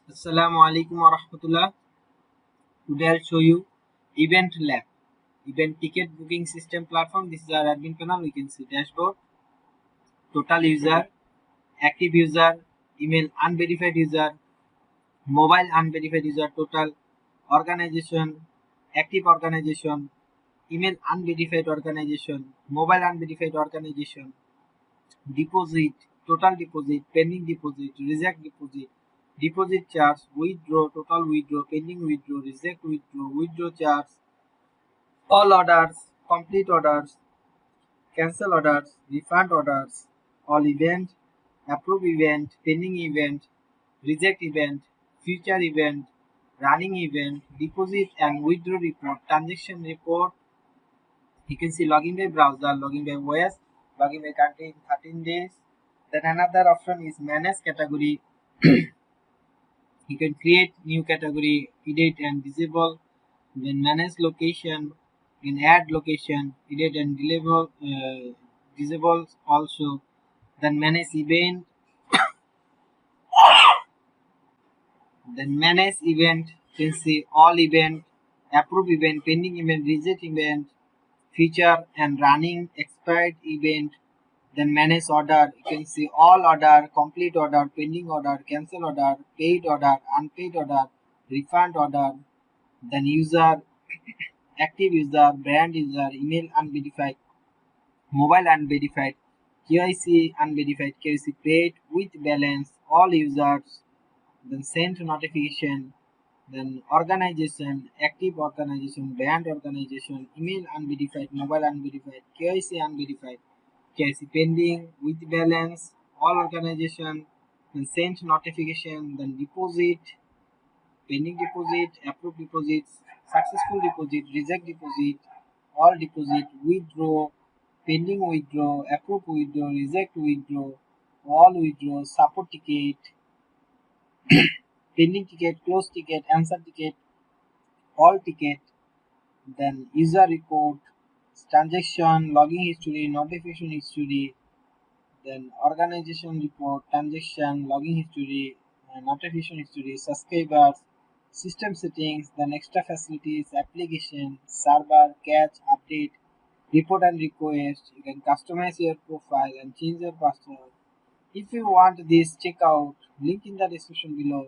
Assalamu alaikum wa rahmatullah. Today I'll show you EventLab, event ticket booking system platform. This is our admin panel. We can see dashboard, total user, active user, email unverified user, mobile unverified user, total organization, active organization, email unverified organization, mobile unverified organization, deposit, total deposit, pending deposit, reject deposit, deposit charge, withdraw, total withdraw, pending withdraw, reject withdraw, withdraw charge, all orders, complete orders, cancel orders, refund orders, all event, approve event, pending event, reject event, future event, running event, deposit and withdraw report, transaction report. You can see login by browser, login by OS, login by country in 13 days. Then another option is manage category. You can create new category, edit and disable. Then manage location, you can add location, edit and disable also. Then manage event, then manage event. You can see all event, approve event, pending event, reject event, feature and running expired event. Then manage order, you can see all order, complete order, pending order, cancel order, paid order, unpaid order, refund order. Then user, active user, brand user, email unverified, mobile unverified, KYC unverified, KYC paid with balance, all users. Then sent notification, then organization, active organization, brand organization, email unverified, mobile unverified, KYC unverified, KYC pending with balance, all organization, then sent notification, then deposit, pending deposit, approved deposits, successful deposit, reject deposit, all deposit, withdraw, pending withdraw, approved withdraw, reject withdraw, all withdraw, support ticket, pending ticket, close ticket, answer ticket, all ticket, then user report, transaction, login history, notification history, then organization report, transaction, login history, notification history, subscribers, system settings, then extra facilities, application, server, cache, update, report and request. You can customize your profile and change your password. If you want this, check out link in the description below.